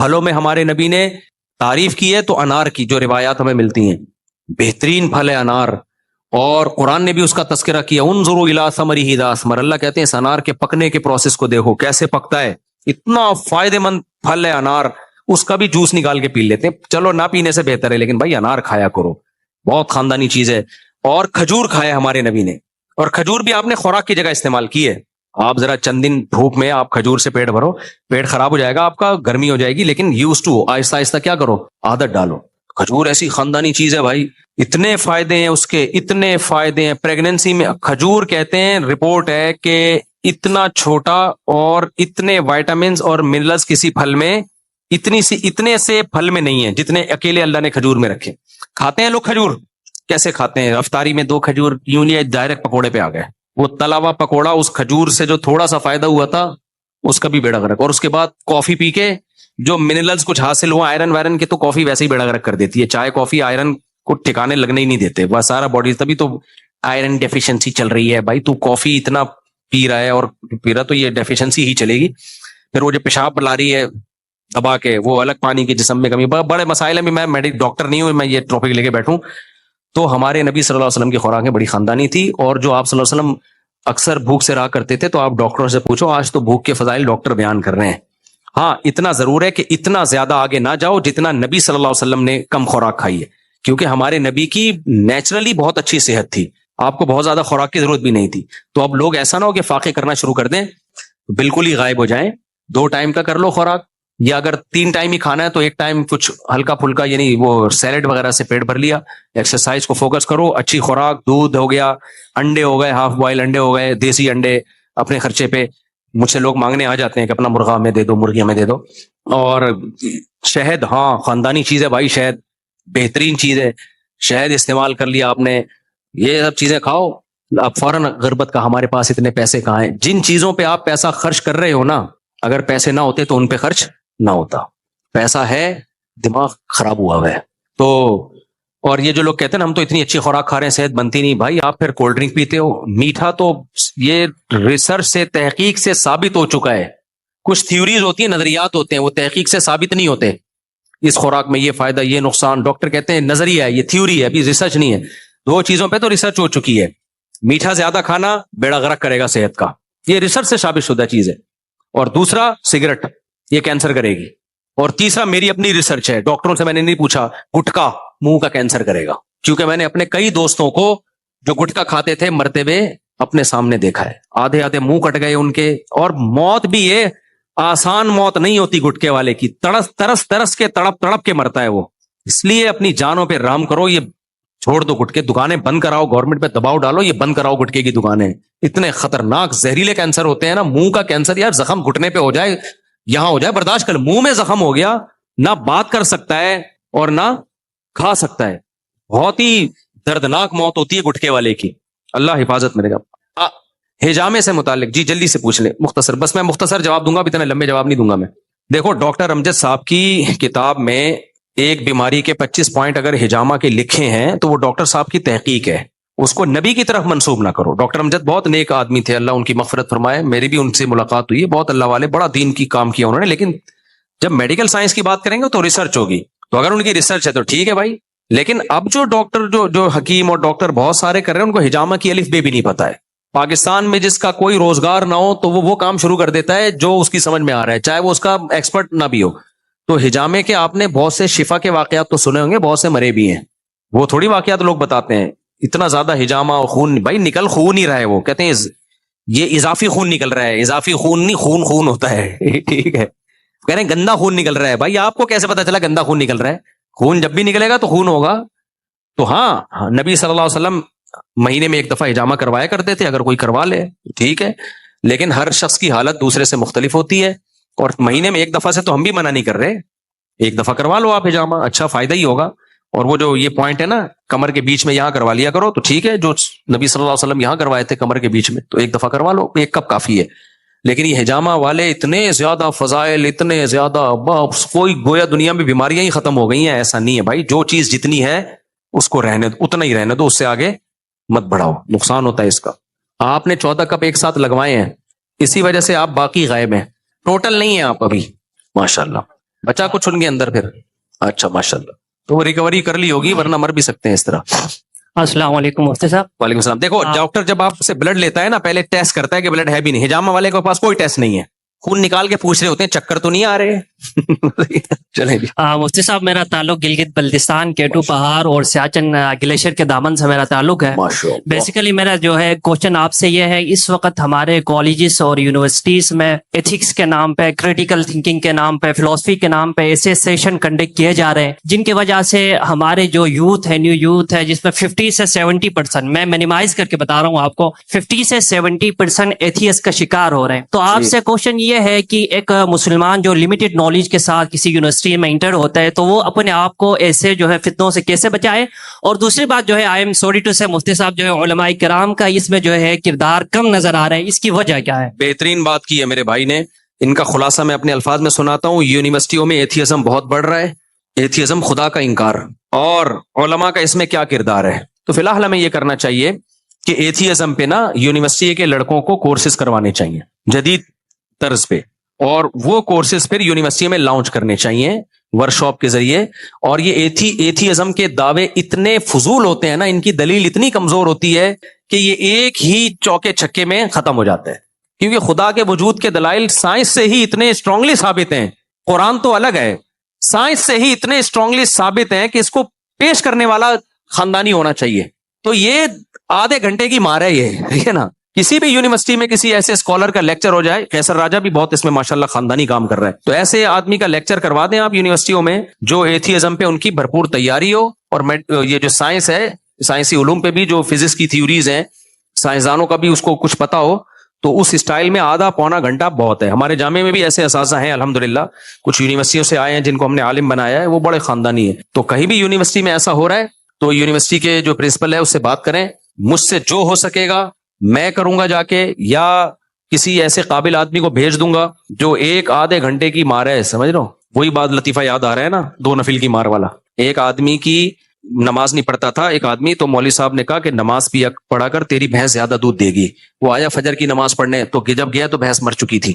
پھلوں میں ہمارے نبی نے تعریف کی ہے تو انار کی، جو روایات ہمیں ملتی ہیں بہترین پھل ہے انار، اور قرآن نے بھی اس کا تذکرہ کیا، انظروا الی ثمرہ اذا اثمر، اللہ کہتے ہیں اس انار کے پکنے کے پروسیس کو دیکھو کیسے پکتا ہے، اتنا فائدہ مند پھل ہے انار، اس کا بھی جوس نکال کے پی لیتے ہیں، چلو نہ پینے سے بہتر ہے لیکن بھائی انار کھایا کرو، بہت خاندانی چیز ہے۔ اور کھجور کھایا ہمارے نبی نے، اور کھجور بھی آپ نے خوراک کی جگہ استعمال کی ہے، آپ ذرا چند دن دھوپ میں آپ کھجور سے پیٹ بھرو، پیٹ خراب ہو جائے گا آپ کا، گرمی ہو جائے گی، لیکن یوز ٹو، آہستہ آہستہ کیا کرو، عادت ڈالو۔ کھجور ایسی خاندانی چیز ہے بھائی، اتنے فائدے ہیں اس کے، اتنے فائدے ہیں پریگننسی میں۔ کھجور کہتے ہیں، رپورٹ ہے کہ اتنا چھوٹا اور اتنے وائٹامنز اور منرلز کسی پھل میں، اتنے سے پھل میں نہیں ہے جتنے اکیلے اللہ نے کھجور میں رکھے۔ کھاتے ہیں لوگ کھجور، کیسے کھاتے ہیں؟ افطاری میں 2 کھجور یوں نہیں، ڈائریکٹ پکوڑے پہ آ گئے، وہ تلا ہوا پکوڑا، اس کھجور سے جو تھوڑا سا فائدہ ہوا تھا اس کا بھی بیڑا غرق، اور اس کے بعد کافی پی کے جو منرلز کچھ حاصل ہوا، آئرن وائرن کے، تو کافی ویسے ہی بیڑا غرق کر دیتی ہے، چائے کافی آئرن کو ٹھکانے لگنے ہی نہیں دیتے، وہ سارا باڈی، تبھی تو آئرن ڈیفیشنسی چل رہی ہے بھائی، تو کافی اتنا پی رہا ہے اور پی رہا تو یہ ڈیفیشنسی ہی چلے گی، پھر وہ جو پیشاب بلا رہی ہے دبا کے، وہ الگ، پانی کے جسم میں کمی، بڑے مسائل ہیں، میں ڈاکٹر نہیں ہوں میں یہ ٹاپک لے کے بیٹھوں۔ تو ہمارے نبی صلی اللہ علیہ وسلم کی خوراکیں بڑی خاندانی تھی، اور جو آپ صلی اللہ علیہ وسلم اکثر بھوک سے رہا کرتے تھے، تو آپ ڈاکٹروں سے پوچھو، آج تو بھوک کے فضائل ڈاکٹر بیان کر رہے ہیں۔ ہاں اتنا ضرور ہے کہ اتنا زیادہ آگے نہ جاؤ جتنا نبی صلی اللہ علیہ وسلم نے کم خوراک کھائی ہے، کیونکہ ہمارے نبی کی نیچرلی بہت اچھی صحت تھی، آپ کو بہت زیادہ خوراک کی ضرورت بھی نہیں تھی۔ تو اب لوگ ایسا نہ ہو کہ فاقے کرنا شروع کر دیں، بالکل ہی غائب ہو جائیں، 2 ٹائم کا کر لو خوراک، یا اگر 3 ٹائم ہی کھانا ہے تو 1 ٹائم کچھ ہلکا پھلکا، یعنی وہ سیلڈ وغیرہ سے پیٹ بھر لیا، ایکسرسائز کو فوکس کرو، اچھی خوراک، دودھ ہو گیا، انڈے ہو گئے، ہاف بوائل انڈے ہو گئے، دیسی انڈے اپنے خرچے پہ، مجھ سے لوگ مانگنے آ جاتے ہیں کہ اپنا مرغا میں دے دو، مرغیاں میں دے دو، اور شہد، ہاں خاندانی چیز ہے بھائی، شہد بہترین چیز ہے، شہد استعمال کر لیا آپ نے، یہ سب چیزیں کھاؤ، اب فوراً غربت کا ہمارے پاس اتنے پیسے کہاں ہیں؟ جن چیزوں پہ آپ پیسہ خرچ کر رہے ہو نا، اگر پیسے نہ ہوتے تو ان پہ خرچ نہ ہوتا، پیسہ ہے، دماغ خراب ہوا ہوا ہے۔ تو اور یہ جو لوگ کہتے ہیں نا ہم تو اتنی اچھی خوراک کھا رہے ہیں صحت بنتی نہیں، بھائی آپ پھر کولڈ ڈرنک پیتے ہو، میٹھا تو یہ ریسرچ سے، تحقیق سے ثابت ہو چکا ہے، کچھ تھیوریز ہوتی ہیں، نظریات ہوتے ہیں، وہ تحقیق سے ثابت نہیں ہوتے، اس خوراک میں یہ فائدہ، یہ نقصان، ڈاکٹر کہتے ہیں نظریہ ہے، یہ تھیوری ہے، ابھی ریسرچ نہیں ہے۔ 2 چیزوں پہ تو ریسرچ ہو چکی ہے، میٹھا زیادہ کھانا بیڑا غرق کرے گا صحت کا، یہ ریسرچ سے ثابت شدہ چیز ہے، اور دوسرا سگریٹ، یہ کینسر کرے گی، اور تیسرا میری اپنی ریسرچ ہے، ڈاکٹروں سے میں نے نہیں پوچھا، گٹکا منہ کا کینسر کرے گا، کیونکہ میں نے اپنے کئی دوستوں کو جو گٹکا کھاتے تھے مرتے ہوئے اپنے سامنے دیکھا ہے، آدھے آدھے منہ کٹ گئے ان کے، اور موت بھی یہ آسان موت نہیں ہوتی گٹکے والے کی، ترس ترس کے، تڑپ تڑپ کے مرتا ہے وہ، اس لیے اپنی جانوں پہ رحم کرو، یہ چھوڑ دو گٹکے، دکانیں بند کراؤ، گورنمنٹ پہ دباؤ ڈالو، یہ بند کراؤ گٹکے کی دکانیں، اتنے خطرناک زہریلے کینسر ہوتے ہیں نا، منہ کا کینسر، یار زخم گھٹنے پہ ہو جائے، یہاں ہو جائے برداشت کر، منہ میں زخم ہو گیا، نہ بات کر سکتا ہے اور نہ کھا سکتا ہے، بہت ہی دردناک موت ہوتی ہے گٹکے والے کی، اللہ حفاظت میں رہے گا۔ ہجامے سے متعلق جی جلدی سے پوچھ لیں، مختصر، بس میں مختصر جواب دوں گا، اتنے لمبے جواب نہیں دوں گا میں۔ دیکھو ڈاکٹر امجد صاحب کی کتاب میں ایک بیماری کے 25 پوائنٹ اگر ہجامہ کے لکھے ہیں تو وہ ڈاکٹر صاحب کی تحقیق ہے، اس کو نبی کی طرف منسوب نہ کرو۔ ڈاکٹر امجد بہت نیک آدمی تھے، اللہ ان کی مغفرت فرمائے، میری بھی ان سے ملاقات ہوئی ہے، بہت اللہ والے، بڑا دین کی کام کیا انہوں نے، لیکن جب میڈیکل سائنس کی بات کریں گے تو ریسرچ ہوگی، تو اگر ان کی ریسرچ ہے تو ٹھیک ہے بھائی، لیکن اب جو ڈاکٹر جو حکیم اور ڈاکٹر بہت سارے کر رہے ہیں، ان کو ہجامہ کی الف بے بھی نہیں پتا ہے۔ پاکستان میں جس کا کوئی روزگار نہ ہو تو وہ کام شروع کر دیتا ہے جو اس کی سمجھ میں آ رہا ہے، چاہے وہ اس کا ایکسپرٹ نہ بھی ہو۔ تو ہجامے کے آپ نے بہت سے شفا کے واقعات تو سنے ہوں گے، بہت سے مرے بھی ہیں، وہ تھوڑی واقعات لوگ بتاتے ہیں، اتنا زیادہ ہجامہ اور خون، بھائی نکل خون ہی رہا ہے، وہ کہتے ہیں یہ اضافی خون نکل رہا ہے، اضافی خون نہیں، خون ہوتا ہے ٹھیک ہے، کہہ رہے ہیں گندا خون نکل رہا ہے، بھائی آپ کو کیسے پتا چلا گندا خون نکل رہا ہے؟ خون جب بھی نکلے گا تو خون ہوگا۔ تو ہاں نبی صلی اللہ علیہ وسلم مہینے میں 1 دفعہ ہجامہ کروایا کرتے تھے، اگر کوئی کروا لے ٹھیک ہے، لیکن ہر شخص کی حالت دوسرے سے مختلف ہوتی ہے، اور مہینے میں 1 دفعہ سے تو ہم بھی منع نہیں کر رہے، 1 دفعہ کروا لو آپ ہجامہ، اچھا فائدہ ہی ہوگا۔ اور وہ جو یہ پوائنٹ ہے نا کمر کے بیچ میں، یہاں کروا لیا کرو تو ٹھیک ہے، جو نبی صلی اللہ علیہ وسلم یہاں کروائے تھے کمر کے بیچ میں، تو 1 دفعہ کروا لو، 1 کپ کافی ہے۔ لیکن یہ ہجامہ والے اتنے زیادہ فضائل، اتنے زیادہ، کوئی گویا دنیا میں بیماریاں ہی ختم ہو گئی ہیں، ایسا نہیں ہے بھائی، جو چیز جتنی ہے اس کو رہنے دو، اتنا ہی رہنے دو، اس سے آگے مت بڑھاؤ، نقصان ہوتا ہے اس کا۔ آپ نے 14 کپ ایک ساتھ لگوائے ہیں، اسی وجہ سے آپ باقی غائب ہیں، ٹوٹل نہیں ہیں آپ ابھی ماشاءاللہ۔ بچا کچھ ان کے اندر پھر؟ اچھا ماشاءاللہ، تو وہ ریکوری کر لی ہوگی ورنہ مر بھی سکتے ہیں اس طرح۔ السلام علیکم مفتی صاحب۔ وعلیکم السلام۔ دیکھو ڈاکٹر جب آپ سے بلڈ لیتا ہے نا، پہلے ٹیسٹ کرتا ہے کہ بلڈ ہے بھی نہیں۔ ہجامہ والے کے پاس کوئی ٹیسٹ نہیں ہے، خون نکال کے پوچھ رہے ہوتے ہیں چکر تو نہیں آ رہے؟ چلیں جی۔ مفتی صاحب میرا تعلق گلگت بلتستان، کیٹو پہاڑ اور سیاچن گلیشیئر کے دامن سے میرا تعلق ہے۔ بیسیکلی میرا جو ہے کوشچن آپ سے یہ ہے، اس وقت ہمارے کالجز اور یونیورسٹیز میں ایتھکس کے نام پہ، کریٹیکل تھنکنگ کے نام پہ، فلسفی کے نام پہ ایسے سیشن کنڈکٹ کیے جا رہے ہیں جن کی وجہ سے ہمارے جو یوتھ ہے، نیو یوتھ ہے، جس میں 50 سے 70%، میں مینیمائز کر کے بتا رہا ہوں آپ کو، 50 سے 70% ایتھیس کا شکار ہو رہے ہیں۔ تو آپ سے کوشچن یہ ہے کہ ایک مسلمان جو لمیٹڈ نالج کے ساتھ کسی یونیورسٹی میں انٹر ہوتا ہے تو وہ اپنے آپ کو ایسے جو ہے فتنوں سے کیسے بچائے؟ اور دوسری بات جو ہے، آئی ایم سوری ٹو سے مفتی صاحب، جو ہے علماء کرام کا اس میں جو ہے کردار کم نظر آ رہا ہے، اس کی وجہ کیا ہے؟ بہترین بات کی ہے میرے بھائی نے، ان کا خلاصہ میں اپنے الفاظ میں سناتا ہوں۔ یونیورسٹیوں میں ایتھیزم بہت بڑھ رہا ہے، ایتھیزم خدا کا انکار، اور علماء کا اس میں کیا کردار ہے؟ تو فی الحال ہمیں یہ کرنا چاہیے کہ ایتھیزم پہ نا یونیورسٹی کے لڑکوں کو کورسز کروانے چاہیے جدید طرز پہ، اور وہ کورسز پھر یونیورسٹی میں لانچ کرنے چاہیے ورکشاپ کے ذریعے۔ اور یہ ایتھیزم کے دعوے اتنے فضول ہوتے ہیں نا، ان کی دلیل اتنی کمزور ہوتی ہے کہ یہ ایک ہی چوکے چھکے میں ختم ہو جاتا ہے، کیونکہ خدا کے وجود کے دلائل سائنس سے ہی اتنے اسٹرانگلی ثابت ہیں، قرآن تو الگ ہے، سائنس سے ہی اتنے اسٹرانگلی ثابت ہیں کہ اس کو پیش کرنے والا خاندانی ہونا چاہیے۔ تو یہ آدھے گھنٹے کی مار ہے، یہ ٹھیک ہے نا۔ کسی بھی یونیورسٹی میں کسی ایسے اسکالر کا لیکچر ہو جائے، قیصر راجہ بھی بہت اس میں ماشاءاللہ خاندانی کام کر رہا ہے، تو ایسے آدمی کا لیکچر کروا دیں آپ یونیورسٹیوں میں، جو ایتھیزم پہ ان کی بھرپور تیاری ہو، اور یہ جو سائنس ہے، سائنسی علوم پہ بھی جو فزکس کی تھیوریز ہیں، سائنسدانوں کا بھی اس کو کچھ پتا ہو، تو اس اسٹائل میں آدھا پونا گھنٹہ بہت ہے۔ ہمارے جامعہ میں بھی ایسے اساتذہ ہیں الحمدللہ، کچھ یونیورسٹیوں سے آئے ہیں جن کو ہم نے عالم بنایا ہے، وہ بڑے خاندانی ہیں۔ تو کہیں بھی یونیورسٹی میں ایسا ہو رہا ہے تو یونیورسٹی کے جو پرنسپل ہے اس سے بات کریں، مجھ سے جو ہو سکے گا میں کروں گا جا کے، یا کسی ایسے قابل آدمی کو بھیج دوں گا جو ایک آدھے گھنٹے کی مار ہے، سمجھ رہے ہو؟ وہی بات لطیفہ یاد آ رہا ہے نا، 2 نفل کی مار والا۔ ایک آدمی کی نماز نہیں پڑھتا تھا ایک آدمی، تو مولوی صاحب نے کہا کہ نماز پڑھا کر، تیری بھینس زیادہ دودھ دے گی۔ وہ آیا فجر کی نماز پڑھنے، تو جب گیا تو بھینس مر چکی تھی۔